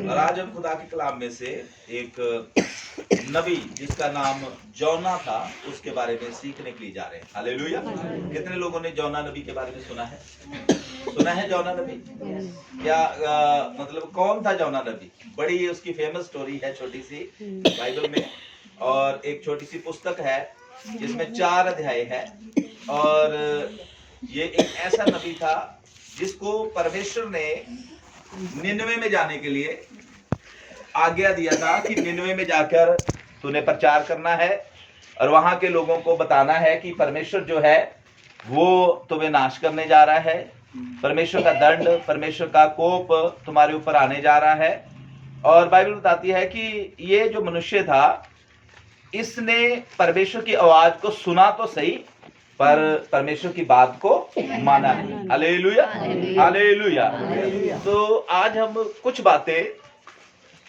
और आज हम खुदा के कलाम में से एक नबी जिसका नाम जौना था उसके बारे में सीखने के लिए जा रहे हैं। हालेलुया। कितने लोगों ने जौना नबी के बारे में सुना है? सुना है जौना नबी? क्या मतलब कौन था जौना नबी? बड़ी उसकी फेमस स्टोरी है, छोटी सी बाइबल में, और एक छोटी सी पुस्तक है जिसमें 4 अध्याय है। और ये एक ऐसा नबी था जिसको परमेश्वर ने निनवे में जाने के लिए आज्ञा दिया था कि निनवे में जाकर तूने प्रचार करना है और वहां के लोगों को बताना है कि परमेश्वर जो है वो तुम्हें नाश करने जा रहा है, परमेश्वर का दंड, परमेश्वर का कोप तुम्हारे ऊपर आने जा रहा है। और बाइबल बताती है कि ये जो मनुष्य था इसने परमेश्वर की आवाज को सुना तो सही, पर परमेश्वर की बात को माना नहीं। Hallelujah, hallelujah. तो आज हम कुछ बातें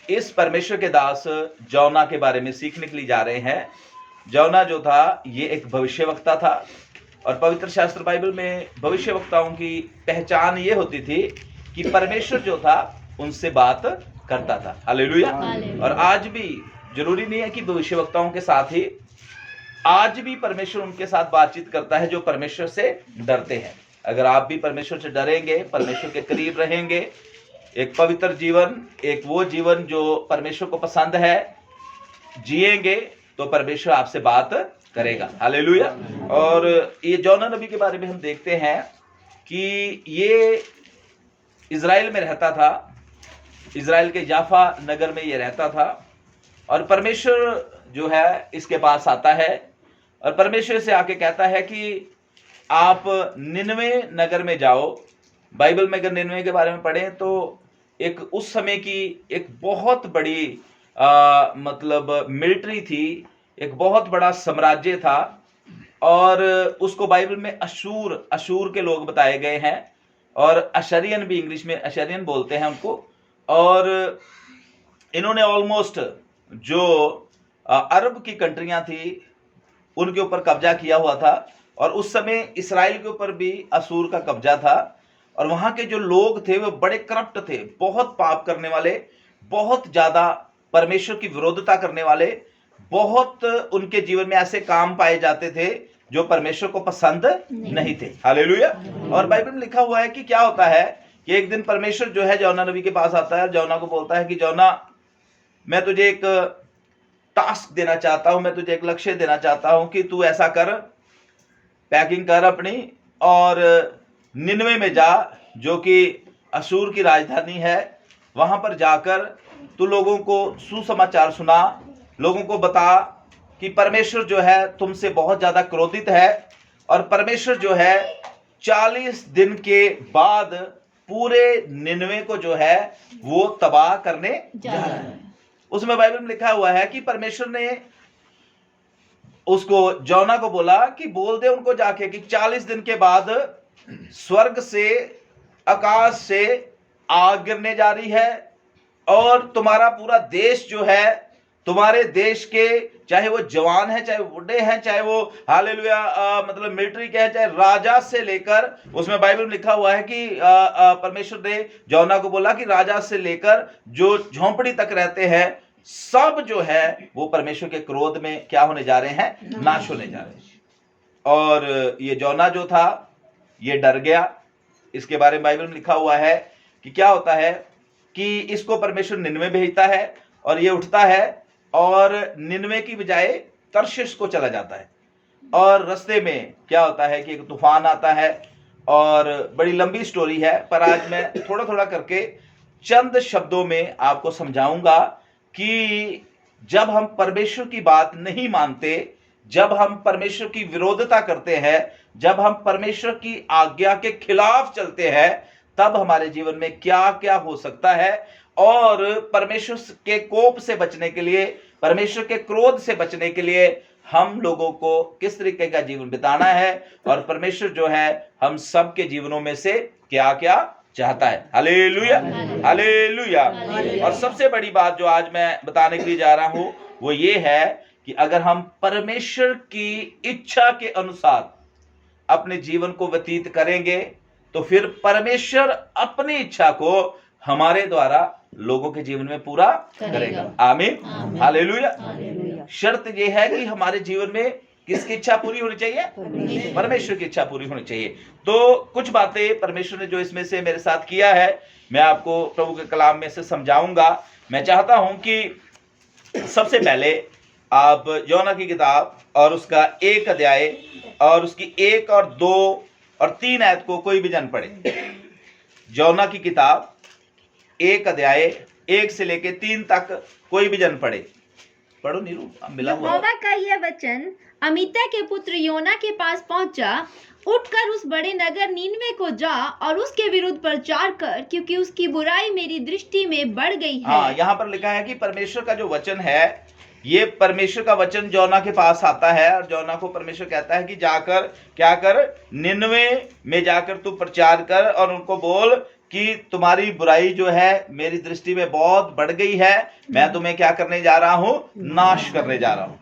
इस परमेश्वर के दास जौना के बारे में सीखने के लिए जा रहे हैं। जौना जो था ये एक भविष्यवक्ता था, और पवित्र शास्त्र बाइबल में भविष्यवक्ताओं की पहचान ये होती थी कि परमेश्वर जो था उनसे बात करता था। हालेलुया। और आज भी जरूरी नहीं है कि भविष्यवक्ताओं के साथ ही, आज भी परमेश्वर उनके साथ बातचीत करता है जो परमेश्वर से डरते हैं। अगर आप भी परमेश्वर से डरेंगे, परमेश्वर के करीब रहेंगे, एक पवित्र जीवन, एक वो जीवन जो परमेश्वर को पसंद है जिएंगे, तो परमेश्वर आपसे बात करेगा। हालेलुया। और ये जौना नबी के बारे में हम देखते हैं कि ये इज़राइल में रहता था, इज़राइल के याफा नगर में ये रहता था। और परमेश्वर जो है इसके पास आता है और परमेश्वर से आके कहता है कि आप निनवे नगर में जाओ। बाइबल में अगर निनवे के बारे में पढ़ें तो एक उस समय की एक बहुत बड़ी मतलब मिलिट्री थी, एक बहुत बड़ा साम्राज्य था, और उसको बाइबल में अशूर के लोग बताए गए हैं, और अशरियन भी, इंग्लिश में अशरियन बोलते हैं उनको। और इन्होंने ऑलमोस्ट जो अरब की कंट्रियां थी उनके ऊपर कब्जा किया हुआ था, और उस समय इस्राएल के ऊपर भी असूर का कब्जा था। और वहां के जो लोग थे वो बड़े करप्ट थे, बहुत पाप करने वाले, बहुत ज्यादा परमेश्वर की विरोधता करने वाले, बहुत उनके जीवन में ऐसे काम पाए जाते थे जो परमेश्वर को पसंद नहीं थे। हालेलुया। और बाइबल में लिखा हुआ है कि क्या होता है कि एक दिन परमेश्वर जो है जौना नबी के पास आता है, जौना को बोलता है कि जौना, मैं तुझे एक टास्क देना चाहता हूं, मैं तुझे एक लक्ष्य देना चाहता हूं कि तू ऐसा कर, पैकिंग कर अपनी और निनवे में जा जो कि अशूर की राजधानी है। वहां पर जाकर तू लोगों को सुसमाचार सुना, लोगों को बता कि परमेश्वर जो है तुमसे बहुत ज्यादा क्रोधित है, और परमेश्वर जो है 40 दिन के बाद पूरे निनवे को जो है वो तबाह करने जा रहा है। उसमें बाइबल में लिखा हुआ है कि परमेश्वर ने उसको, जौना को बोला कि बोल दे उनको जाके कि 40 दिन के बाद स्वर्ग से, आकाश से आग गिरने जा रही है, और तुम्हारा पूरा देश जो है, तुम्हारे देश के चाहे वो जवान है, चाहे वो बूढ़े हैं, चाहे वो हालेलुया मतलब मिलिट्री के हैं, चाहे राजा से लेकर, उसमें बाइबल में लिखा हुआ है कि परमेश्वर ने जौना को बोला कि राजा से लेकर जो झोंपड़ी तक रहते हैं, सब जो है वो परमेश्वर के क्रोध में क्या होने जा रहे हैं? नाश होने जा रहे हैं। और ये जौना जो था ये डर गया। इसके बारे में बाइबल में लिखा हुआ है कि क्या होता है कि इसको परमेश्वर निनवे भेजता है, और ये उठता है और निनवे की बजाय तर्शिश को चला जाता है। और रास्ते में क्या होता है कि एक तूफान आता है, और बड़ी लंबी स्टोरी है, पर आज मैं थोड़ा थोड़ा करके चंद शब्दों में आपको समझाऊंगा कि जब हम परमेश्वर की बात नहीं मानते, जब हम परमेश्वर की विरोधता करते हैं, जब हम परमेश्वर की आज्ञा के खिलाफ चलते हैं, तब हमारे जीवन में क्या क्या हो सकता है। और परमेश्वर के कोप से बचने के लिए, परमेश्वर के क्रोध से बचने के लिए हम लोगों को किस तरीके का जीवन बिताना है, और परमेश्वर जो है हम सबके जीवनों में से क्या क्या चाहता है। Hallelujah, hallelujah. और सबसे बड़ी बात जो आज मैं बताने के लिए जा रहा हूं वो ये है कि अगर हम परमेश्वर की इच्छा के अनुसार अपने जीवन को व्यतीत करेंगे, तो फिर परमेश्वर अपनी इच्छा को हमारे द्वारा लोगों के जीवन में पूरा करेगा। आमीन, हालेलुया। शर्त यह है कि हमारे जीवन में किसकी इच्छा पूरी होनी चाहिए? परमेश्वर की इच्छा पूरी होनी चाहिए। तो कुछ बातें परमेश्वर ने जो इसमें से मेरे साथ किया है, मैं आपको प्रभु के कलाम में से समझाऊंगा। मैं चाहता हूं कि सबसे पहले आप योना की किताब और उसका 1 अध्याय और उसकी 1 और 2 और 3 आयत को कोई भी जन पढ़े। योना की किताब 1 अध्याय 1 से लेके 3 तक कोई भी जन पढ़े। पढ़ो नीरू, मिला हुआ। यहोवा का यह वचन अमित्tai के पुत्र योना के पास पहुंचा। उठकर उस बड़े नगर नीनवे को जा और उसके विरुद्ध प्रचार कर, क्योंकि उसकी बुराई मेरी दृष्टि में बढ़ गई है। हाँ, यहाँ पर लिखा है कि परमेश्वर का जो वचन है, ये परमेश्वर का वचन योना के पास आता है और योना को परमेश्वर कहता है कि जाकर क्या कर, निनवे में जाकर तू प्रचार कर और उनको बोल कि तुम्हारी बुराई जो है मेरी दृष्टि में बहुत बढ़ गई है, मैं तुम्हें क्या करने जा रहा हूं? नाश करने जा रहा हूं।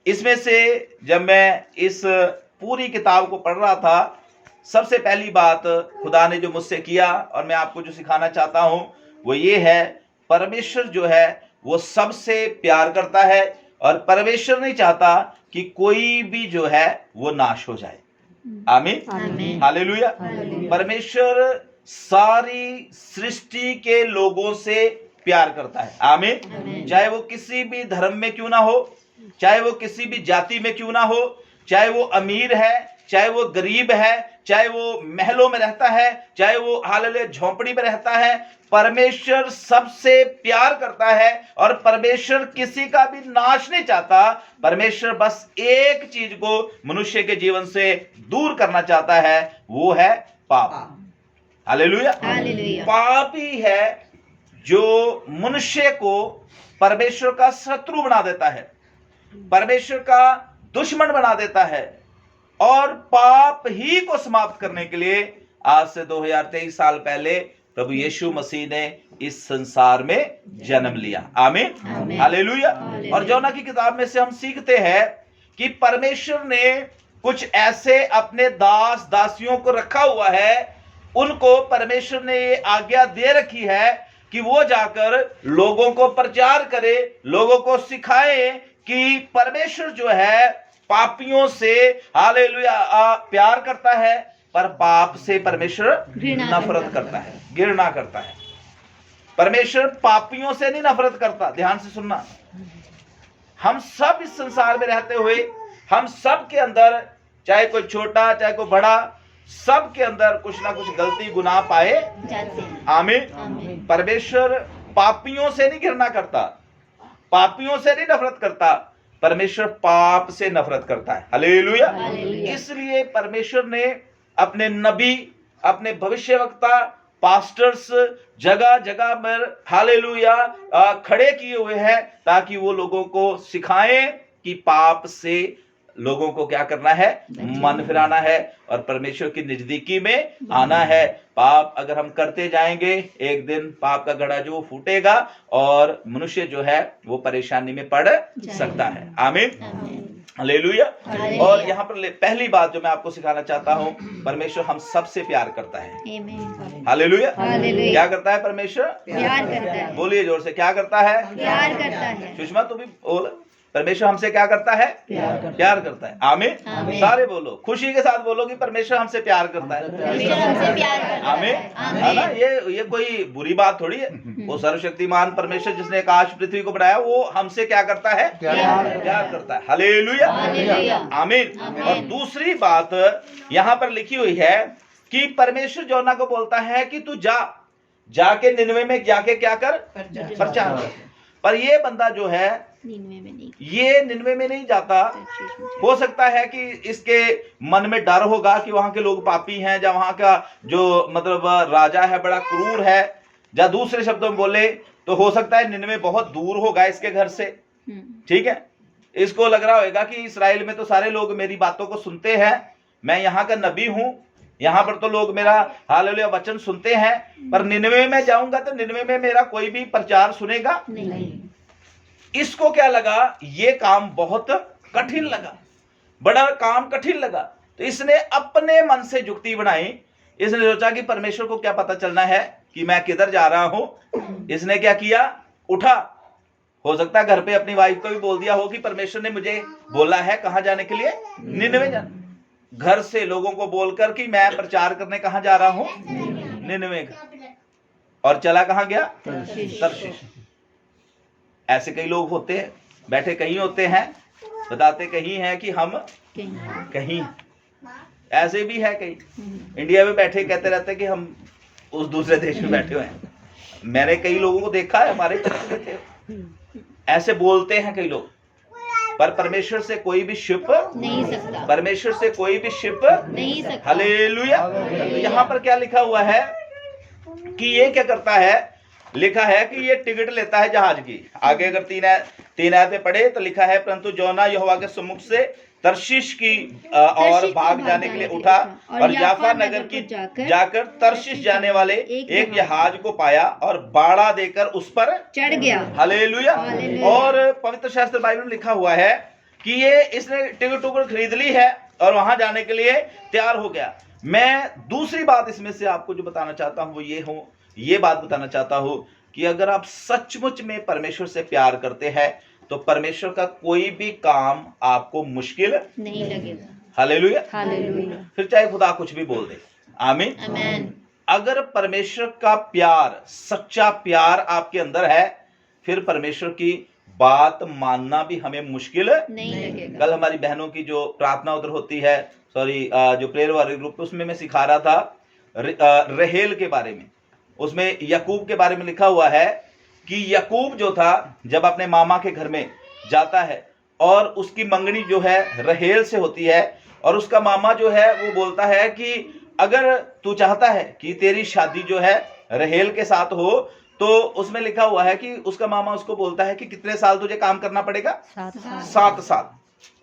इसमें से जब मैं इस पूरी किताब को पढ़ रहा था, सबसे पहली बात खुदा ने जो मुझसे किया और मैं आपको जो सिखाना चाहता हूं वो ये है, परमेश्वर जो है वो सबसे प्यार करता है और परमेश्वर नहीं चाहता कि कोई भी जो है वो नाश हो जाए। आमीन, हालेलुया। परमेश्वर सारी सृष्टि के लोगों से प्यार करता है। आमीन। चाहे वो किसी भी धर्म में क्यों ना हो, चाहे वो किसी भी जाति में क्यों ना हो, चाहे वो अमीर है, चाहे वो गरीब है, चाहे वो महलों में रहता है, चाहे वो हालेलुया झोंपड़ी में रहता है, परमेश्वर सबसे प्यार करता है और परमेश्वर किसी का भी नाश नहीं चाहता। परमेश्वर बस एक चीज को मनुष्य के जीवन से दूर करना चाहता है, वो है पाप। हालेलुया। पाप ही है जो मनुष्य को परमेश्वर का शत्रु बना देता है, परमेश्वर का दुश्मन बना देता है। और पाप ही को समाप्त करने के लिए आज से 2023 साल पहले प्रभु यीशु मसीह ने इस संसार में जन्म लिया। आमीन, हालेलुया। और योना की किताब में से हम सीखते हैं कि परमेश्वर ने कुछ ऐसे अपने दास दासियों को रखा हुआ है, उनको परमेश्वर ने ये आज्ञा दे रखी है कि वो जाकर लोगों को प्रचार करे, लोगों को सिखाए कि परमेश्वर जो है पापियों से हालेलुया प्यार करता है, पर पाप से परमेश्वर नफरत करता है, घृणा करता है। परमेश्वर पापियों से नहीं नफरत करता। ध्यान से सुनना, हम सब इस संसार में रहते हुए हम सब के अंदर, चाहे कोई छोटा चाहे कोई बड़ा, सब के अंदर कुछ ना कुछ गलती गुनाह पाए जाते हैं। आमीन। परमेश्वर पापियों से नहीं घृणा करता, पापियों से नहीं नफरत करता, परमेश्वर पाप से नफरत करता है। हालेलुया। इसलिए परमेश्वर ने अपने नबी, अपने भविष्यवक्ता, पास्टर्स जगह जगह पर हालेलुया खड़े किए हुए हैं ताकि वो लोगों को सिखाएं कि पाप से लोगों को क्या करना है, मन फिराना है और परमेश्वर की नजदीकी में आना है। पाप अगर हम करते जाएंगे, एक दिन पाप का घड़ा जो फूटेगा और मनुष्य जो है वो परेशानी में पड़ सकता है। आमीन, हालेलुया। और यहाँ पर पहली बात जो मैं आपको सिखाना चाहता हूँ, परमेश्वर हम सबसे प्यार करता है। हालेलुया। क्या करता है? परमेश्वर प्यार करता है। बोलिए जोर से, क्या करता है? प्यार करता है। सुषमा तू भी बोल, परमेश्वर हमसे क्या करता है? प्यार करता है। आमीन। सारे बोलो, खुशी के साथ बोलो कि परमेश्वर हमसे प्यार करता है। आमीन, है ना? ये कोई बुरी बात थोड़ी है। वो सर्वशक्तिमान परमेश्वर जिसने आकाश पृथ्वी को बनाया, वो हमसे क्या करता है? प्यार करता है। हालेलुया, आमीन। और दूसरी बात यहाँ पर लिखी हुई है कि परमेश्वर योना को बोलता है कि तू जाके निनवे में जाके क्या कर? प्रचार कर। पर ये बंदा जो है ये निनवे में नहीं जाता। हो सकता है कि इसके मन में डर होगा कि वहां के लोग पापी हैं, या वहां का जो मतलब राजा है बड़ा क्रूर है, या दूसरे शब्दों में बोले तो हो सकता है निनवे बहुत दूर होगा इसके घर से। ठीक है, इसको लग रहा होगा कि इस्राएल में तो सारे लोग मेरी बातों को सुनते हैं, मैं यहाँ का नबी हूं, यहाँ पर तो लोग मेरा हालेलुया वचन सुनते हैं, पर निनवे में जाऊंगा तो निनवे में मेरा कोई भी प्रचार सुनेगा नहीं। इसको क्या लगा? ये काम बहुत कठिन लगा, बड़ा काम कठिन लगा। तो इसने अपने मन से जुक्ति बनाई। इसने सोचा कि परमेश्वर को क्या पता चलना है कि मैं किधर जा रहा हूं, इसने क्या किया, उठा। हो सकता है घर पे अपनी वाइफ को भी बोल दिया हो कि परमेश्वर ने मुझे बोला है कहां जाने के लिए, निनवे जाने। घर से लोगों को बोलकर कि मैं प्रचार करने कहां जा रहा हूं, निनवे का। और चला कहां गया, तर्शीश। ऐसे कई लोग होते हैं, बैठे कहीं होते हैं, बताते कहीं हैं कि हम कहीं। ऐसे भी है कई इंडिया में बैठे कहते रहते हैं कि हम उस दूसरे देश में बैठे हुए हैं। मैंने कई लोगों को देखा है, हमारे चर्च में थे, ऐसे बोलते हैं कई लोग। पर परमेश्वर से कोई भी शिप नहीं सकता, परमेश्वर से कोई भी शिप नहीं सकता। हालेलुया। तो यहाँ पर क्या लिखा हुआ है कि ये क्या करता है, लिखा है कि ये टिकट लेता है जहाज की। आगे अगर तीन आयतें पढ़े तो लिखा है, परंतु योना यहोवा के सम्मुख से तर्शीश की और भाग जाने के लिए उठा और याफा नगर की जाकर तर्शीश जाने वाले एक जहाज को पाया और बाड़ा देकर उस पर चढ़ गया। हालेलुया। और पवित्र शास्त्र बाइबल में लिखा हुआ है कि ये इसने टिकट खरीद ली है और वहां जाने के लिए तैयार हो गया। मैं दूसरी बात इसमें से आपको जो बताना चाहता हूं वो ये बात बताना चाहता हूं कि अगर आप सचमुच में परमेश्वर से प्यार करते हैं तो परमेश्वर का कोई भी काम आपको मुश्किल नहीं लगेगा। हालेलुया। हालेलुया। फिर चाहे खुदा कुछ भी बोल दे। आमीन। आमीन। अगर परमेश्वर का प्यार, सच्चा प्यार आपके अंदर है, फिर परमेश्वर की बात मानना भी हमें मुश्किल नहीं लगेगा। कल हमारी बहनों की जो प्रार्थना उधर होती है, जो प्रेयर वाले ग्रुप, उसमें मैं सिखा रहा था रहेल के बारे में। उसमें याकूब के बारे में लिखा हुआ है कि याकूब जो था जब अपने मामा के घर में जाता है और उसकी मंगनी जो है रहेल से होती है, और उसका मामा जो है वो बोलता है कि अगर तू चाहता है कि तेरी शादी जो है रहेल के साथ हो, तो उसमें लिखा हुआ है कि उसका मामा उसको बोलता है कि कितने साल तुझे काम करना पड़ेगा, 7 साल।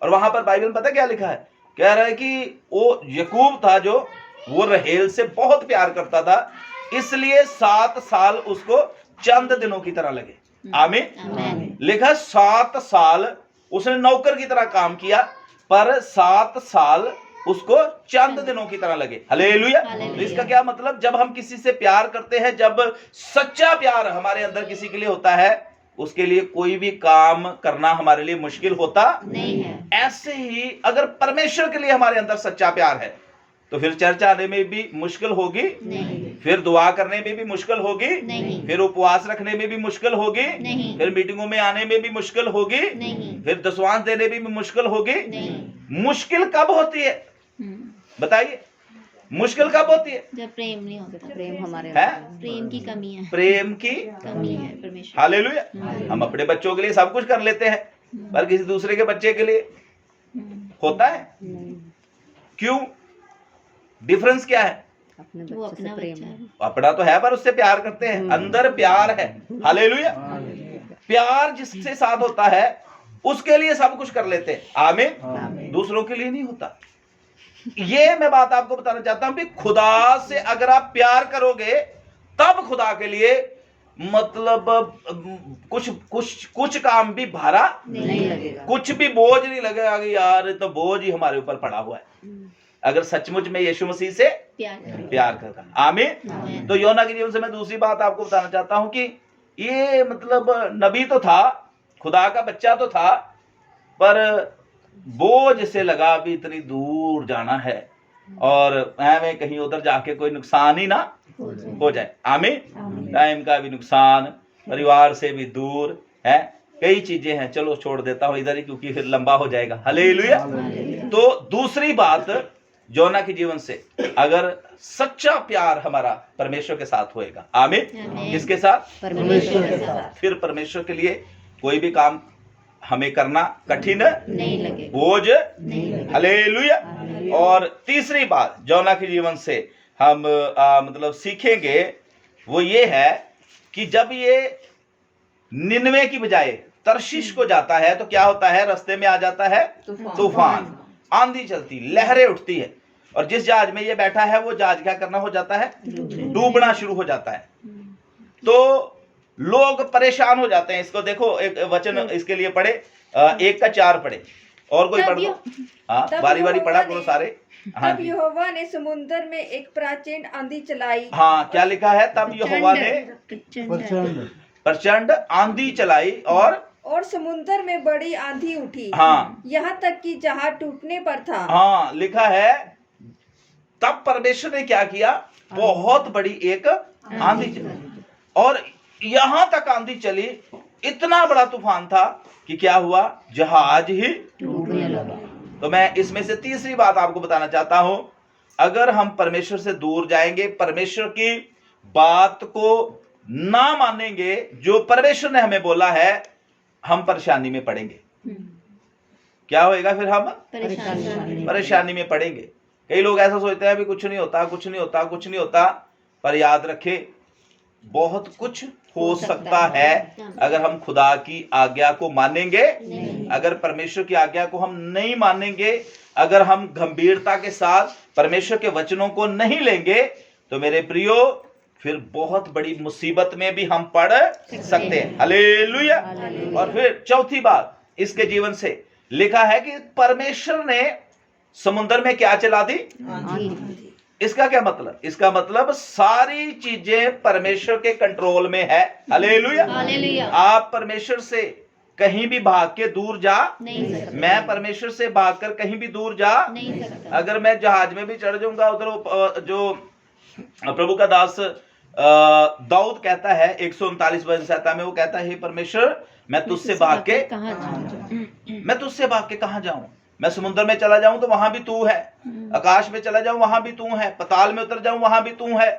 और वहां पर बाइबल में पता क्या लिखा है, कह रहा है कि वो याकूब था जो वो रहेल से बहुत प्यार करता था, इसलिए 7 साल उसको चंद दिनों की तरह लगे। आमीन। लिखा 7 साल उसने नौकर की तरह काम किया, पर 7 साल उसको चंद दिनों की तरह लगे। हालेलुया। तो इसका क्या मतलब, जब हम किसी से प्यार करते हैं, जब सच्चा प्यार हमारे अंदर किसी के लिए होता है, उसके लिए कोई भी काम करना हमारे लिए मुश्किल होता नहीं है। ऐसे ही अगर परमेश्वर के लिए हमारे अंदर सच्चा प्यार है तो फिर चर्च आने में भी मुश्किल होगी नहीं, फिर दुआ करने में भी मुश्किल होगी नहीं, फिर उपवास रखने में भी मुश्किल होगी नहीं, फिर मीटिंगों में आने में भी मुश्किल होगी नहीं, फिर दशवांश देने में भी मुश्किल होगी नहीं। मुश्किल कब होती है, बताइए, मुश्किल कब होती है? जब प्रेम नहीं होता। प्रेम हमारे है, प्रेम की कमी है, प्रेम की कमी है परमेश्वर। हालेलुया। हम अपने बच्चों के लिए सब कुछ कर लेते हैं, पर किसी दूसरे के बच्चे के लिए होता है? क्यों? डिफरेंस क्या है? अपने वो बच्चे से अपना प्रेम बच्चा है। है। अपना तो है पर उससे प्यार करते हैं, अंदर प्यार है। हालेलुया। प्यार जिसके साथ होता है उसके लिए सब कुछ कर लेते हैं। आमीन। दूसरों के लिए नहीं होता। ये मैं बात आपको बताना चाहता हूं कि खुदा से अगर आप प्यार करोगे तब खुदा के लिए मतलब कुछ काम भी भारा नहीं लगेगा, कुछ भी बोझ नहीं लगेगा कि यार तो बोझ ही हमारे ऊपर पड़ा हुआ है, अगर सचमुच में यीशु मसीह से प्यार करता। आमीन। तो योना के जीवन से मैं दूसरी बात आपको बताना चाहता हूं कि ये मतलब नबी तो था, खुदा का बच्चा तो था, पर बोझ से लगा भी इतनी दूर जाना है और हमें कहीं उधर जाके कोई नुकसान ही ना हो जाए। आमीन। टाइम का भी नुकसान, परिवार से भी दूर है, कई चीजें हैं, चलो छोड़ देता हूं इधर ही क्योंकि फिर लंबा हो जाएगा। हालेलुया। तो दूसरी बात, योना के जीवन से अगर सच्चा प्यार हमारा परमेश्वर के साथ होएगा। आमीन। किसके साथ? परमेश्वर के साथ। फिर परमेश्वर के लिए कोई भी काम हमें करना कठिन नहीं लगेगा, बोझ नहीं लगेगा। हालेलुया। और तीसरी बात योना के जीवन से हम मतलब सीखेंगे वो ये है कि जब ये निनवे की बजाय तर्शीश को जाता है तो क्या होता है, रास्ते में आ जाता है तूफान, आंधी चलती, लहरें उठती है, और जिस जहाज में ये बैठा है वो जहाज क्या करना हो जाता है, डूबना शुरू हो जाता है। तो लोग परेशान हो जाते हैं। इसको देखो, एक वचन इसके लिए पढ़े, 1 का 4 पढ़े। और कोई तब पढ़ दो। यह- हाँ, तब बारी बारी यहोवा पढ़ा ने- करो सारे। हाँ तब जी, यहोवा ने समुद्र में एक प्राचीन आंधी चलाई। हाँ, क्या लिखा है? तब यहोवा ने प्रचंड प्रचंड आंधी चलाई और समुद्र में बड़ी आंधी उठी, हाँ यहाँ तक कि जहाज टूटने पर था। हाँ, लिखा है तब परमेश्वर ने क्या किया? बहुत बड़ी एक आंधी चली, और यहां तक आंधी चली, इतना बड़ा तूफान था कि क्या हुआ? जहाज ही। टूटने लगा। तो मैं इसमें से तीसरी बात आपको बताना चाहता हूं, अगर हम परमेश्वर से दूर जाएंगे, परमेश्वर की बात को ना मानेंगे, जो परमेश्वर ने हमें बोला है, हम परेशानी में पड़ेंगे। क्या होएगा फिर? हम परेशानी में पड़ेंगे। कई लोग ऐसा सोचते हैं भी कुछ नहीं होता, कुछ नहीं होता, कुछ नहीं होता, पर याद रखें बहुत कुछ हो सकता है अगर हम खुदा की आज्ञा को मानेंगे। अगर परमेश्वर की आज्ञा को हम नहीं मानेंगे, अगर हम गंभीरता के साथ परमेश्वर के वचनों को नहीं लेंगे, तो मेरे प्रियो फिर बहुत बड़ी मुसीबत में भी हम पड़ सकते हैं। हालेलुया। और फिर चौथी बात इसके जीवन से लिखा है कि परमेश्वर ने समुद्र में क्या चला दी? इसका क्या मतलब? इसका मतलब सारी चीजें परमेश्वर के कंट्रोल में है। हालेलुया। आप परमेश्वर से कहीं भी भाग के दूर जा नहीं सकते। मैं परमेश्वर से भागकर कहीं भी दूर जा नहीं सकता। अगर मैं जहाज में भी चढ़ जाऊंगा, उधर जो प्रभु का दास दाऊद कहता है 139 वचन में, वो कहता है हे परमेश्वर, मैं तुझसे भाग के कहाँ जाऊं? मैं तुझसे भाग के कहां जाऊं? मैं समुद्र में चला जाऊं तो वहां भी तू है, आकाश में चला जाऊं वहां भी तू है, पताल में उतर जाऊं वहां भी तू है,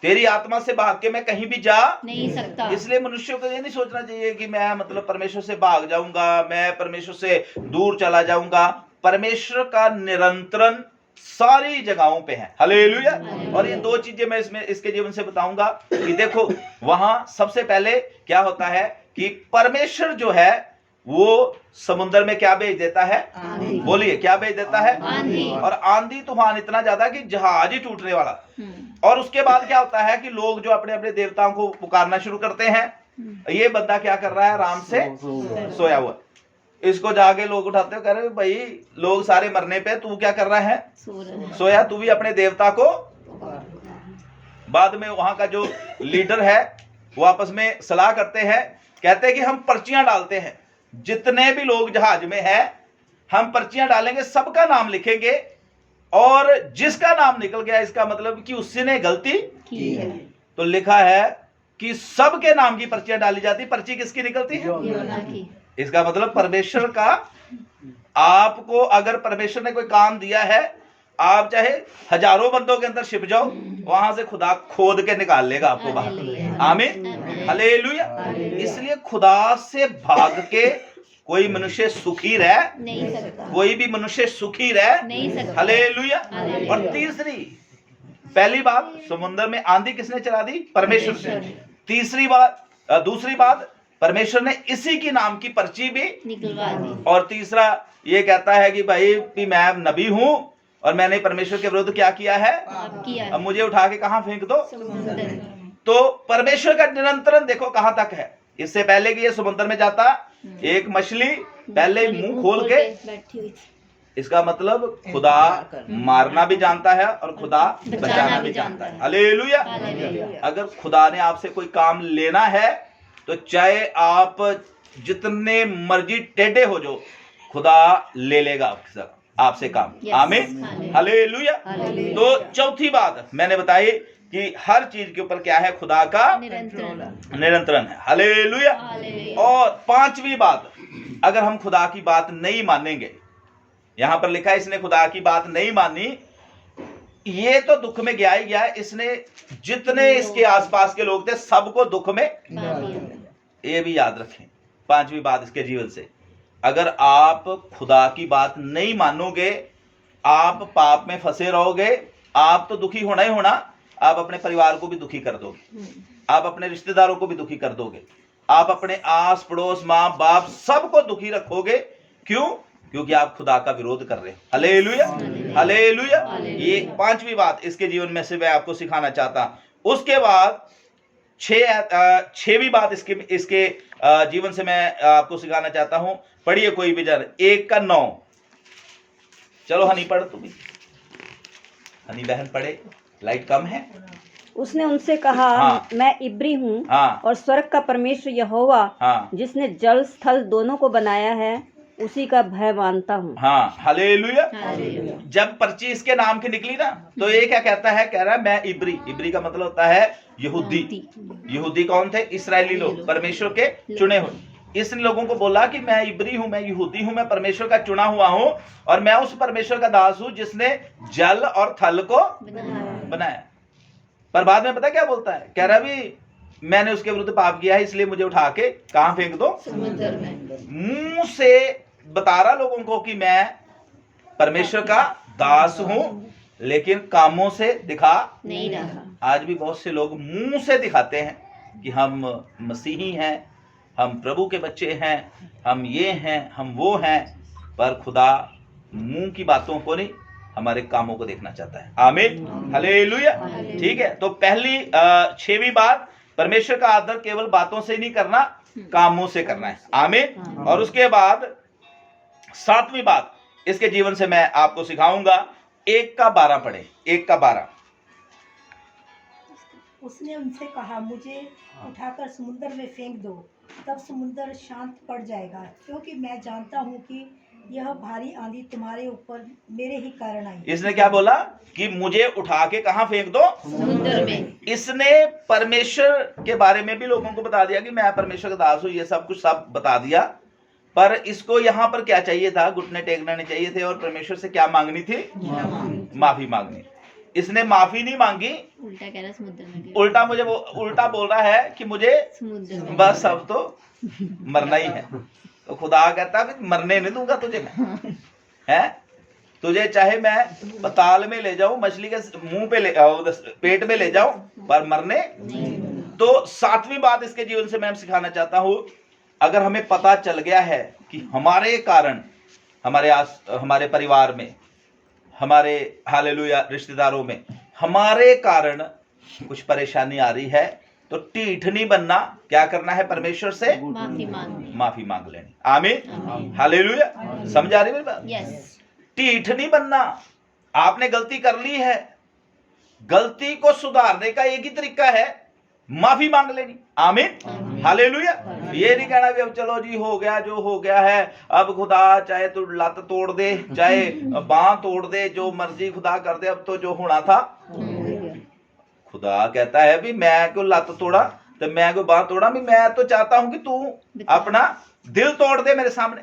तेरी आत्मा से भाग के मैं कहीं भी जा नहीं सकता। इसलिए मनुष्यों को ये नहीं सोचना चाहिए कि मैं मतलब परमेश्वर से भाग जाऊंगा, मैं परमेश्वर से दूर चला जाऊंगा। परमेश्वर का निरंतरण सारी जगहों पे है। हालेलुया। और ये दो चीजें मैं इसमें इसके जीवन से बताऊंगा कि देखो, वहां सबसे पहले क्या होता है कि परमेश्वर जो है वो समुद्र में क्या भेज देता है? बोलिए, क्या भेज देता है? आंधी। और आंधी तूफान इतना ज्यादा कि जहाज ही टूटने वाला। और उसके बाद क्या होता है कि लोग जो अपने अपने देवताओं को पुकारना शुरू करते हैं। ये बंदा क्या कर रहा है? आराम से सोया हुआ। इसको जाके लोग उठाते हो, कह रहे भाई लोग सारे मरने पे तू क्या कर रहा है? सोया। तू भी अपने देवता को। बाद में वहां का जो लीडर है वो आपस में सलाह करते हैं, कहते हैं कि हम पर्चियां डालते हैं, जितने भी लोग जहाज में हैं हम पर्चियां डालेंगे, सबका नाम लिखेंगे, और जिसका नाम निकल गया इसका मतलब कि उसने गलती की है। तो लिखा है कि सबके नाम की पर्चियां डाली जाती। पर्ची किसकी निकलती है? योना की। इसका मतलब परमेश्वर का, आपको अगर परमेश्वर ने कोई काम दिया है, आप चाहे हजारों बंदों के अंदर छिप जाओ, वहां से खुदा खोद के निकाल लेगा आपको बाहर। आमीन। हालेलुया। इसलिए खुदा से भाग के कोई मनुष्य सुखी रह नहीं सकता। कोई भी मनुष्य सुखी रह नहीं सकता। हालेलुया। हालेलुया। और तीसरी, पहली बात समुद्र में आंधी किसने चला दी? परमेश्वर से। तीसरी बात, दूसरी बात, परमेश्वर ने इसी की नाम की पर्ची भी निकलवा दी। और तीसरा ये कहता है कि भाई भी मैं नबी हूं और मैंने परमेश्वर के विरुद्ध क्या किया है? आप किया। अब मुझे उठा के कहां फेंक दो? समुद्र। तो परमेश्वर का निरंतरण देखो कहां तक है। इससे पहले कि ये समुद्र में जाता, एक मछली पहले मुंह खोल के बैठी हुई थी। इसका मतलब खुदा मारना भी जानता है और खुदा बचाना भी जानता है। हालेलुया। हालेलुया। अगर खुदा ने आपसे कोई काम लेना है तो चाहे आप जितने मर्जी टेढ़े हो जो, खुदा ले लेगा आपसे काम। Yes. आमीन। हालेलुया। तो चौथी बात मैंने बताई कि हर चीज के ऊपर क्या है? खुदा का निरंतरण है। हालेलुया। और पांचवी बात, अगर हम खुदा की बात नहीं मानेंगे, यहां पर लिखा है इसने खुदा की बात नहीं मानी, ये तो दुख में गया ही गया, इसने जितने इसके आसपास के लोग थे सबको दुख में। ये भी याद रखें पांचवी बात इसके जीवन से, अगर आप खुदा की बात नहीं मानोगे, आप पाप में फंसे रहोगे, आप तो दुखी होना ही होना, आप अपने परिवार को भी दुखी कर दोगे, आप अपने रिश्तेदारों को भी दुखी कर दोगे, आप अपने आस पड़ोस माँ बाप सबको दुखी रखोगे। क्यों? क्योंकि आप खुदा का विरोध कर रहे हो। हालेलुया। हालेलुया। ये पांचवी बात इसके जीवन में से मैं आपको सिखाना चाहता हूं। उसके बाद छठवीं बात इसके जीवन से मैं आपको सिखाना चाहता हूं। पढ़िए कोई भी जन 1:9, चलो हनी पढ़, तू भी हनी बहन पढ़े, लाइट कम है। उसने उनसे कहा, हाँ। मैं इब्री हूँ हाँ और स्वर्ग का परमेश्वर यहोवा हाँ जिसने जल स्थल दोनों को बनाया है उसी का भय मानता हूँ। हाँ, हालेलुया। हालेलुया। जब पर्ची इसके नाम की निकली ना, तो ये क्या कहता है, कह रहा है मैं इब्री। इब्री का मतलब होता है यहूदी। यहूदी कौन थे? इस्राएली लोग, परमेश्वर के चुने हुए। इसने लोगों को बोला कि मैं इब्री हूं, मैं यहूदी हूं, मैं परमेश्वर का चुना हुआ हूं, और मैं उस परमेश्वर का दास हूं जिसने जल और थल को बनाया। पर बाद में पता क्या बोलता है, कह रहा भी मैंने उसके विरुद्ध पाप किया है, इसलिए मुझे उठा के कहां फेंक दो? समुद्र में। मुंह से बता रहा लोगों को कि मैं परमेश्वर का दास हूं, लेकिन कामों से दिखा नहीं रहा। आज भी बहुत से लोग मुंह से दिखाते हैं कि हम मसीही हैं, हम प्रभु के बच्चे हैं, हम ये हैं, हम वो हैं, पर खुदा मुंह की बातों को नहीं, हमारे कामों को देखना चाहता है। आमीन, हालेलुया। ठीक है, तो पहली 6वीं बात, परमेश्वर का आदर केवल बातों से नहीं करना, कामों से करना है। आमीन। और उसके बाद 7वीं बात इसके जीवन से मैं आपको सिखाऊंगा। 1:12 पढ़े, 1:12। उसने उनसे कहा, मुझे उठाकर समुद्र में फेंक दो, तब समुद्र शांत पड़ जाएगा, क्योंकि मैं जानता हूँ कि यह भारी आंधी तुम्हारे ऊपर मेरे ही कारण आई। इसने क्या बोला कि मुझे उठा के कहां फेंक दो? समुद्र में। इसने परमेश्वर के बारे में भी लोगों को बता दिया कि मैं परमेश्वर का दास हूं, ये सब कुछ सब बता दिया। पर इसको यहाँ पर क्या चाहिए था? घुटने टेकने चाहिए थे, और परमेश्वर से क्या मांगनी थी? माफी मांगनी। इसने माफी नहीं मांगी, उल्टा कह रहा समुद्र में। उल्टा मुझे उल्टा बोल रहा है कि मुझे समुद्र में बस अब तो मरना ही है। तो खुदा कहता है मरने नहीं दूंगा तुझे मैं, है तुझे चाहे मैं पताल में ले जाऊं, मछली के मुंह पे पेट में ले जाऊं, पर मरने। तो 7वीं बात इसके जीवन से मैं सिखाना चाहता हूं, अगर हमें पता चल गया है कि हमारे कारण हमारे परिवार में, हमारे हालेलुया रिश्तेदारों में हमारे कारण कुछ परेशानी आ रही है, तो ढीठ नहीं बनना। क्या करना है? परमेश्वर से माफी मांग लेनी। आमीन, हालेलुया। समझ आ रही मेरी बात? यस। ढीठ नहीं बनना। आपने गलती कर ली है, गलती को सुधारने का एक ही तरीका है, माफी मांग लेनी। आमीन, हालेलुया। ये नहीं कहना कि अब चलो जी हो गया जो हो गया है, अब खुदा चाहे तो लत तोड़ दे, चाहे बांह तोड़ दे, जो मर्जी खुदा कर दे, अब तो जो होना था। खुदा कहता है भी मैं क्यों लत तोड़ा, तो मैं क्यों बांह तोड़ा, भी मैं तो चाहता हूं कि तू अपना दिल तोड़ दे मेरे सामने,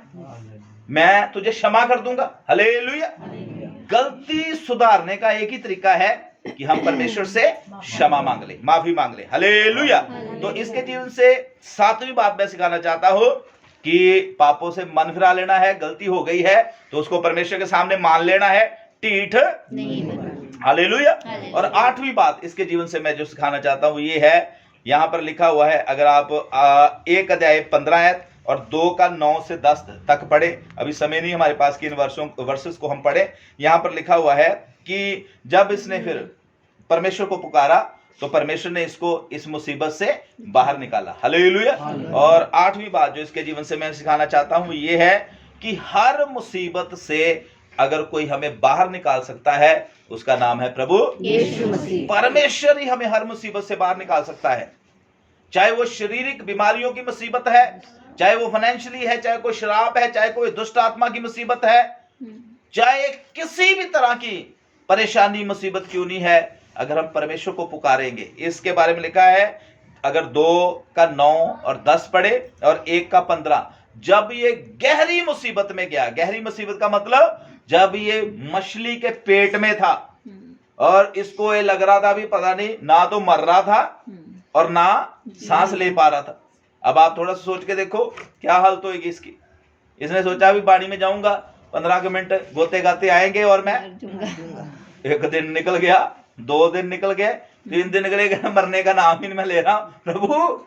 मैं तुझे क्षमा कर दूंगा। हालेलुया। गलती सुधारने का एक ही तरीका है कि हम परमेश्वर से क्षमा मांग ले, माफी मांग ले। हालेलुया। तो इसके जीवन से 7वीं बात मैं सिखाना चाहता हूं कि पापों से मन फिरा लेना है। गलती हो गई है तो उसको परमेश्वर के सामने मान लेना है, ढीठ नहीं बनना। हालेलुया। और 8वीं बात इसके जीवन से मैं जो सिखाना चाहता हूं ये है, यहां पर लिखा हुआ है, अगर आप 1 अध्याय 15 आयत और 2 का 9 से 10 तक पढ़े, अभी समय नहीं हमारे पास कि इन वर्सेस को हम पढ़े। यहां पर लिखा हुआ है कि जब इसने फिर परमेश्वर को पुकारा तो परमेश्वर ने इसको इस मुसीबत से बाहर निकाला। हालेलुया। और 8वीं बात जो इसके जीवन से मैं सिखाना चाहता हूं ये है कि हर मुसीबत से अगर कोई हमें बाहर निकाल सकता है, उसका नाम है प्रभु यीशु मसीह। परमेश्वर ही हमें हर मुसीबत से बाहर निकाल सकता है, चाहे वो शारीरिक बीमारियों की मुसीबत है, चाहे वो फाइनेंशियली है, चाहे कोई शराब है, चाहे कोई दुष्ट आत्मा की मुसीबत है, चाहे किसी भी तरह की परेशानी मुसीबत क्यों नहीं है, अगर हम परमेश्वर को पुकारेंगे। इसके बारे में लिखा है, अगर 2 का 9 और 10 पढ़े और 1 का 15, जब ये गहरी मुसीबत में गया, गहरी मुसीबत का मतलब जब ये मछली के पेट में था और इसको ये लग रहा था भी पता नहीं, ना तो मर रहा था और ना सांस ले पा रहा था। अब आप थोड़ा सा सोच के देखो क्या हालत होगी इसकी। इसने सोचा भी पानी में जाऊंगा, 15 मिनट गोते गाते आएंगे और मैं, एक दिन निकल गया, 2 दिन निकल गए, 3 दिन निकले गए, मरने का नाम ही मैं ले रहा हूं। प्रभु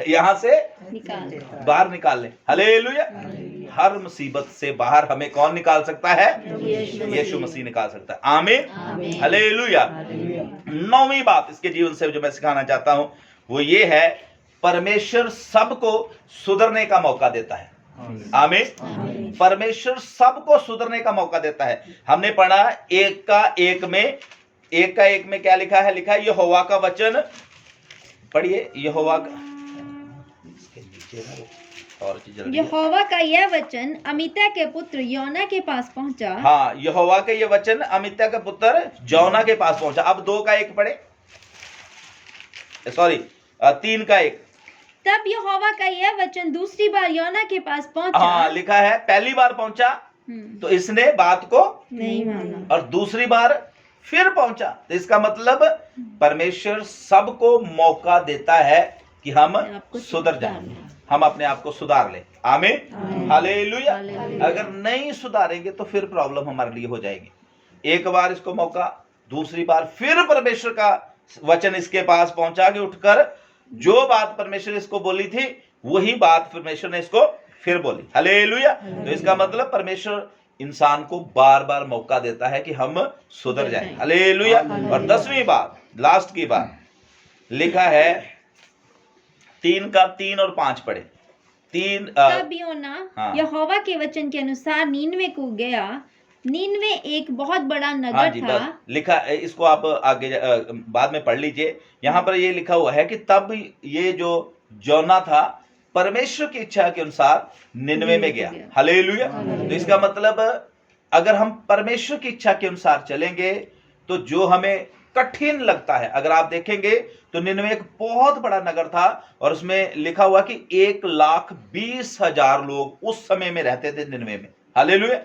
यहां से बाहर निकाल ले। हालेलुया। हर मुसीबत से बाहर हमें कौन निकाल सकता है? यीशु मसीह निकाल सकता है। आमीन, हालेलुया। 9वीं बात इसके जीवन से जो मैं सिखाना चाहता हूं वो ये है, परमेश्वर सबको सुधरने का मौका देता है। आमीन। परमेश्वर सबको सुधरने का मौका देता है। हमने पढ़ा एक का एक में क्या लिखा है? लिखा है यहोवा का वचन। पढ़िए, यहोवा का, इसके नीचे ना और चीज जल्दी। यहोवा का यह वचन अमित्ता के पुत्र योना के पास पहुंचा। हाँ, यहोवा का यह वचन अमित्ता के पुत्र जोना के पास पहुंचा। अब 2 का 1 पढ़े, सॉरी 3 का 1। तब यहोवा का यह वचन दूसरी बार योना के पास पहुंचा। हाँ, लिखा है पहली बार पहुंचा तो इसने बात को नहीं माना, और दूसरी बार फिर पहुंचा। तो इसका मतलब परमेश्वर सबको मौका देता है कि हम सुधर जाएं, हम अपने आप को सुधार लें। आमीन, हालेलुया। अगर नहीं सुधारेंगे तो फिर प्रॉब्लम हमारे लिए हो जाएगी। एक बार इसको मौका, दूसरी बार फिर परमेश्वर का वचन इसके पास पहुंचा कि उठकर जो बात परमेश्वर इसको बोली थी वही बात परमेश्वर ने इसको फिर बोली। हालेलुया। तो इसका मतलब परमेश्वर इंसान को बार बार मौका देता है कि हम सुधर जाएं। हालेलुया। और 10वीं बात, लास्ट की बात लिखा है 3 का 3 और 5 पढ़े। 3 तब योना हाँ। यहोवा के वचन के अनुसार नीनवे को गया। नीनवे एक बहुत बड़ा हाँ नगर जी, था। लिखा इसको आप आगे बाद में पढ़ लीजिए। यहाँ पर ये लिखा हुआ है कि तब ये जो जोना था परमेश्वर की इच्छा के अनुसार निनवे में गया। हालेलुया। तो इसका मतलब अगर हम परमेश्वर की इच्छा के अनुसार चलेंगे तो जो हमें कठिन लगता है, अगर आप देखेंगे तो निनवे एक बहुत बड़ा नगर था और उसमें लिखा हुआ कि 1,20,000 लोग उस समय में रहते थे निनवे में। हालेलुया।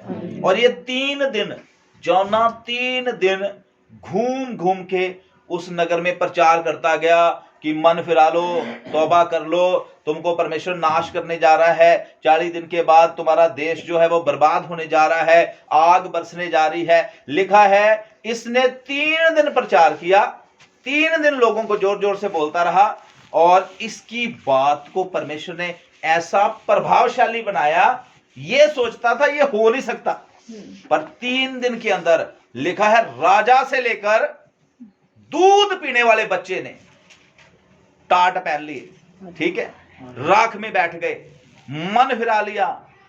और ये 3 दिन, जोना 3 दिन घूम घूम के उस नगर में प्रचार करता गया कि मन फिरा लो, तौबा कर लो, तुमको परमेश्वर नाश करने जा रहा है। 40 दिन के बाद तुम्हारा देश जो है वो बर्बाद होने जा रहा है, आग बरसने जा रही है। लिखा है इसने 3 दिन प्रचार किया, 3 दिन लोगों को जोर जोर से बोलता रहा और इसकी बात को परमेश्वर ने ऐसा प्रभावशाली बनाया, ये सोचता था ये हो नहीं सकता, पर 3 दिन के अंदर लिखा है राजा से लेकर दूध पीने वाले बच्चे ने टाट पहन लिए, ठीक है, राख में बैठ गए, मन फिरा लिया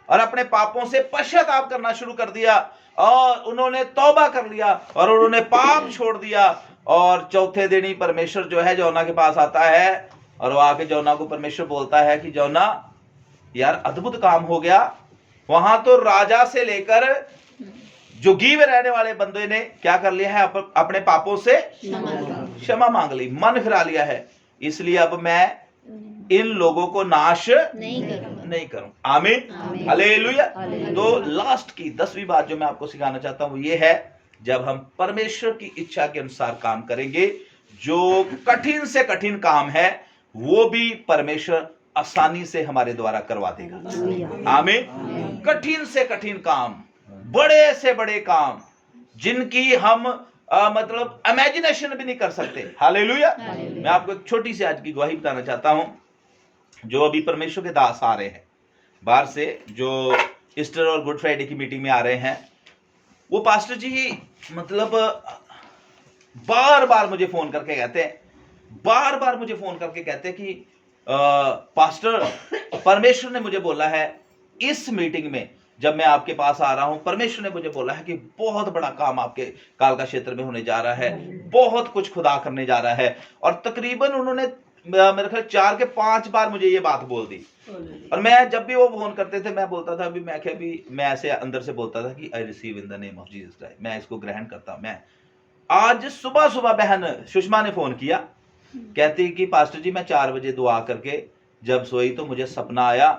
और अपने पापों से पश्चाताप करना शुरू कर दिया और उन्होंने तौबा कर लिया और उन्होंने पाप छोड़ दिया। और चौथे दिन ही परमेश्वर जो है जोना के पास आता है और वो आके जोना को परमेश्वर बोलता है कि जोना यार अद्भुत काम हो गया। वहां तो राजा से लेकर जुगी में रहने वाले बंदे ने क्या कर लिया है, अपने पापों से क्षमा मांग ली, मन फिरा लिया है, इसलिए अब मैं इन लोगों को नाश नहीं करूं। आमीन, हालेलुया। तो लास्ट की 10वीं बात जो मैं आपको सिखाना चाहता हूं ये है, जब हम परमेश्वर की इच्छा के अनुसार काम करेंगे, जो कठिन से कठिन काम है वो भी परमेश्वर आसानी से हमारे द्वारा करवा देगा। आमीन। कठिन से कठिन काम, बड़े से बड़े काम जिनकी हम मतलब इमेजिनेशन भी नहीं कर सकते। हालेलुया। मैं आपको एक छोटी सी आज की गवाही बताना चाहता हूं। जो अभी परमेश्वर के दास आ रहे हैं बाहर से, जो ईस्टर और गुड फ्राइडे की मीटिंग में आ रहे हैं, वो पास्टर जी मतलब बार बार मुझे फोन करके कहते हैं, बार बार मुझे फोन करके कहते हैं कि पास्टर परमेश्वर ने मुझे बोला है इस मीटिंग में जब मैं आपके पास आ रहा हूं, परमेश्वर ने मुझे बोला है कि बहुत बड़ा काम आपके कालका क्षेत्र में होने जा रहा है, बहुत कुछ खुदा करने जा रहा है। और तकरीबन उन्होंने मेरे ख्याल 4 के 5 बार मुझे ये बात बोल दी। और मैं जब भी वो फोन करते थे मैं बोलता था, अभी मैं ऐसे अंदर से बोलता था कि I receive in the name of Jesus Christ, मैं इसको ग्रहण करता हूं। मैं आज सुबह सुबह बहन सुषमा ने फोन किया, कहती कि पास्टर जी मैं 4 बजे दुआ करके जब सोई तो मुझे सपना आया,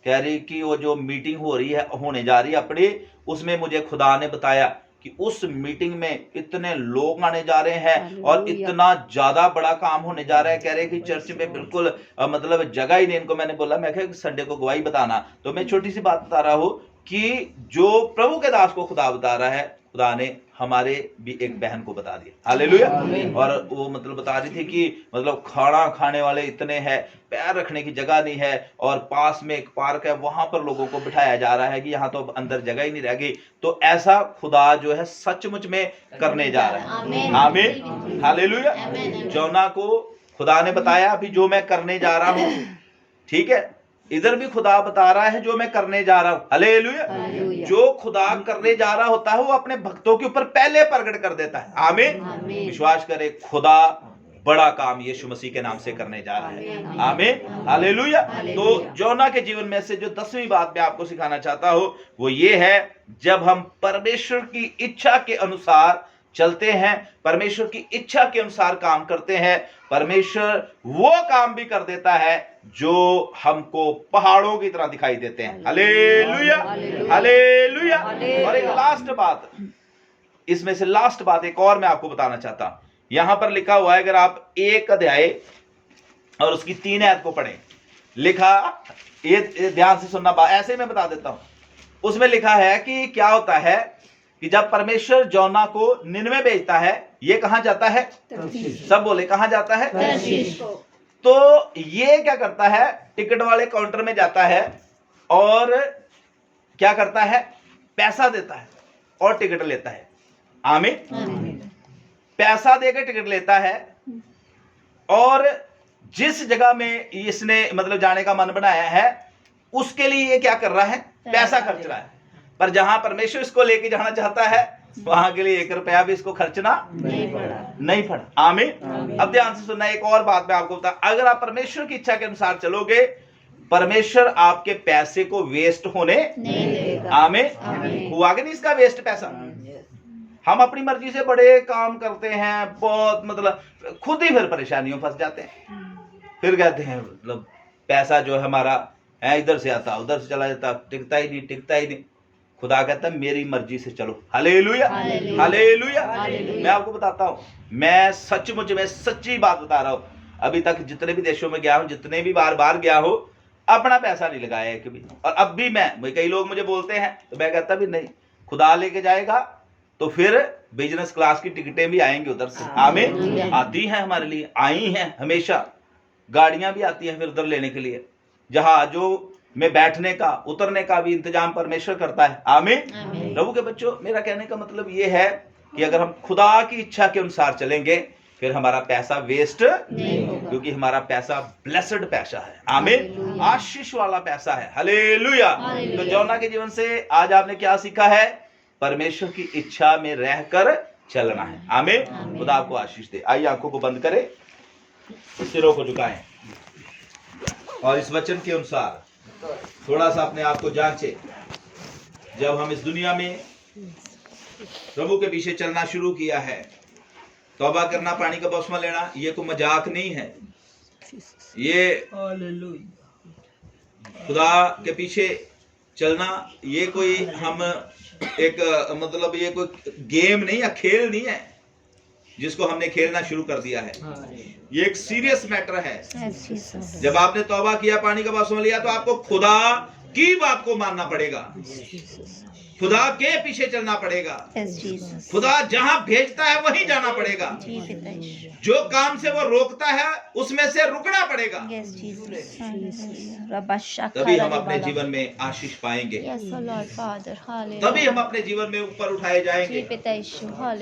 कह रही कि वो जो मीटिंग हो रही है, होने जा रही है अपनी, उसमें मुझे खुदा ने बताया कि उस मीटिंग में इतने लोग आने जा रहे हैं और इतना ज्यादा बड़ा काम होने जा रहा है। कह रहे कि चर्च में बिल्कुल मतलब जगह ही नहीं इनको। मैंने बोला, मैं कहा संडे को गवाही बताना। तो मैं छोटी सी बात बता रहा हूं कि जो प्रभु के दास को खुदा बता रहा है, खुदा ने हमारे भी एक बहन को बता दिया। हालेलुया। और वो मतलब बता रही थी कि मतलब खाना खाने वाले इतने हैं, पैर रखने की जगह नहीं है, और पास में एक पार्क है, वहां पर लोगों को बिठाया जा रहा है कि यहाँ तो अंदर जगह ही नहीं रह गई। तो ऐसा खुदा जो है सचमुच में करने जा रहा है। आमीन, हालेलुया। जोना को खुदा ने बताया अभी जो मैं करने जा रहा हूं, ठीक है, इधर भी खुदा बता रहा है जो मैं करने जा रहा हूं। हालेलुया। हालेलुया। जो खुदा करने जा रहा होता है वो अपने भक्तों के ऊपर पहले प्रकट कर देता है। आमीन। आमीन। विश्वास करे, खुदा बड़ा काम यीशु मसीह के नाम से करने जा रहा है। आमीन। हालेलुया। तो जोना के जीवन में से जो 10वीं बात मैं आपको सिखाना चाहता हूं वो ये है, जब हम परमेश्वर की इच्छा के अनुसार चलते हैं, परमेश्वर की इच्छा के अनुसार काम करते हैं, परमेश्वर वो काम भी कर देता है जो हमको पहाड़ों की तरह दिखाई देते हैं। हालेलुया। हालेलुया। और एक लास्ट बात, इसमें से लास्ट बात एक और मैं आपको बताना चाहता हूं। यहां पर लिखा हुआ है, अगर आप 1 अध्याय और उसकी 3 आयत को पढ़ें, लिखा, ये ध्यान से सुनना, ऐसे मैं बता देता हूं। उसमें लिखा है कि क्या होता है कि जब परमेश्वर जोना को निनवे भेजता है, ये कहां जाता है? सब बोले कहां जाता है? तो ये क्या करता है? टिकट वाले काउंटर में जाता है और क्या करता है? पैसा देता है और टिकट लेता है। आमीन। पैसा देकर टिकट लेता है और जिस जगह में इसने मतलब जाने का मन बनाया है उसके लिए ये क्या कर रहा है? पैसा खर्च रहा है। पर जहां परमेश्वर इसको लेके जाना चाहता है वहां के लिए 1 रुपया भी इसको खर्चना नहीं पड़ा। आमीन। अब ध्यान से सुनना, एक और बात मैं आपको बता, अगर आप परमेश्वर की इच्छा के अनुसार चलोगे, परमेश्वर आपके पैसे को वेस्ट होने नहीं देगा। आमीन। हुआ कि नहीं इसका वेस्ट पैसा? हम अपनी मर्जी से बड़े काम करते हैं, बहुत मतलब खुद ही फिर परेशानियों फंस जाते हैं। फिर कहते हैं मतलब पैसा जो है हमारा है इधर से आता उधर से चला जाता, टिकता ही नहीं। खुदा कहता है मेरी मर्जी से चलो। हालेलुया। हालेलुया। मैं आपको बताता हूं, मैं सचमुच में सच्ची बात बता रहा हूं, अभी तक जितने भी देशों में गया हूं, जितने भी बार गया हूं, अपना पैसा नहीं लगाया है कभी। और अब भी मैं कई लोग मुझे बोलते हैं तो मैं कहता भी नहीं, खुदा लेके जाएगा तो फिर बिजनेस क्लास की टिकटें भी आएंगी उधर से। आमीन। आती हैं हमारे लिए, आई हैं हमेशा, गाड़ियां भी आती हैं फिर उधर लेने के लिए, जहाजों में बैठने का उतरने का भी इंतजाम परमेश्वर करता है। आमीन। प्रभु के बच्चों, मेरा कहने का मतलब ये है कि अगर हम खुदा की इच्छा के अनुसार चलेंगे फिर हमारा पैसा वेस्ट नहीं होगा, क्योंकि हमारा पैसा ब्लेस्ड पैसा है। आमीन। आशीष वाला पैसा है। हालेलुया। तो जोना के जीवन से आज आपने क्या सीखा है? परमेश्वर की इच्छा में रहकर चलना है। आमीन। खुदा आपको आशीष दे। आइए आंखों को बंद करें, सिरों को झुकाएं और इस वचन के अनुसार थोड़ा सा अपने आप को जांचें। जब हम इस दुनिया में प्रभु के पीछे चलना शुरू किया है, तौबा करना, पानी का बपतिस्मा लेना, ये कोई मजाक नहीं है। ये खुदा के पीछे चलना, ये कोई हम एक मतलब ये कोई गेम नहीं है, खेल नहीं है जिसको हमने खेलना शुरू कर दिया है। ये एक सीरियस मैटर है। जब आपने तौबा किया, पानी का बपतिस्मा लिया, तो आपको खुदा की बात को मानना पड़ेगा, खुदा के पीछे चलना पड़ेगा, खुदा जहां भेजता है वहीं जाना पड़ेगा, जो काम से वो रोकता है उसमें से रुकना पड़ेगा। तभी हम अपने जीवन में आशीष पाएंगे, तभी हम अपने जीवन में ऊपर उठाए जाएंगे,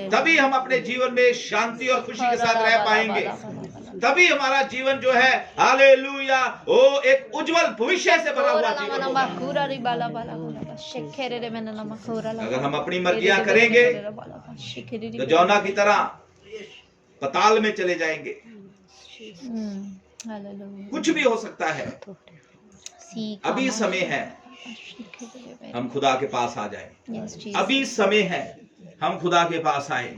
तभी हम अपने जीवन में शांति और खुशी के साथ रह पाएंगे, तभी हमारा जीवन जो है हालेलुया वो एक उज्जवल भविष्य से भरा हुआ जीवन होगा। अगर हम अपनी मर्जियां करेंगे तो जोना की तरह पताल में चले जाएंगे। कुछ भी हो सकता है। अभी समय है हम खुदा के पास आ जाएं। अभी समय है हम खुदा के पास आए।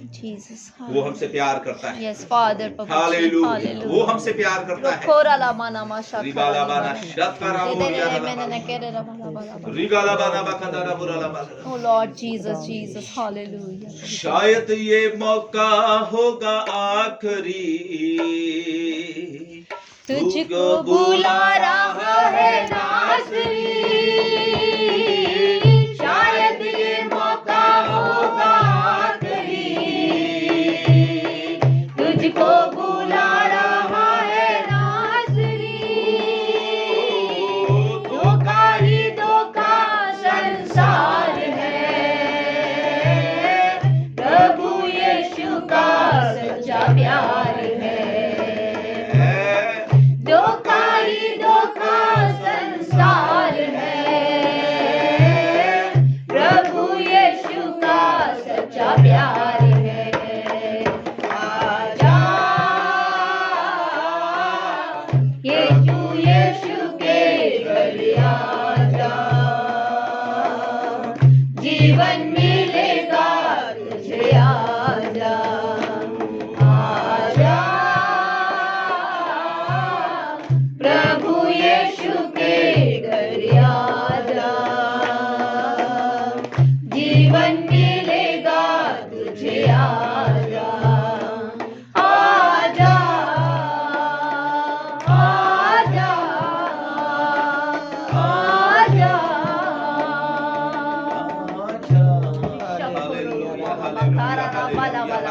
वो हमसे प्यार करता है। हालेलुया। वो हमसे प्यार करता है। Oh Lord Jesus, Jesus, hallelujah. शायद ये मौका होगा आखिरी, तुझको बुला रहा है नाज़री, शायद ये मौका होगा आखिरी, तुझको बुला रहा है नाज़री, धोखा ही धोखा संसार है, प्रभु यीशु का सच्चा प्यार है, धोखा ही धोखा संसार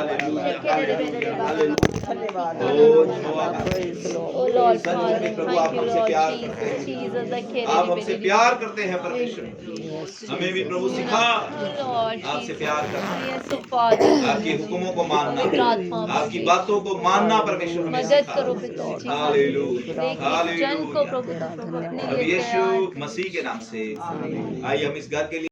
Oh Lord, सच में Father, प्रभु thank आप you, हमसे Lord प्यार Jesus, करते हैं। Jesus, आप हमसे प्यार करते हैं परमेश्वर। हमें भी प्रभु सिखा Lord आपसे Jesus, प्यार करना, yes, oh Father, आपके हुक्मों को मानना, पवित्र आत्मा आपकी बातों को मानना परमेश्वर हमें मदद सिखा। करो पिता जी। हालेलुया, एक जन को प्रभु तुम अपने प्रभु लिए यीशु तैयार मसीह के नाम से आइए हम इस घर के लिए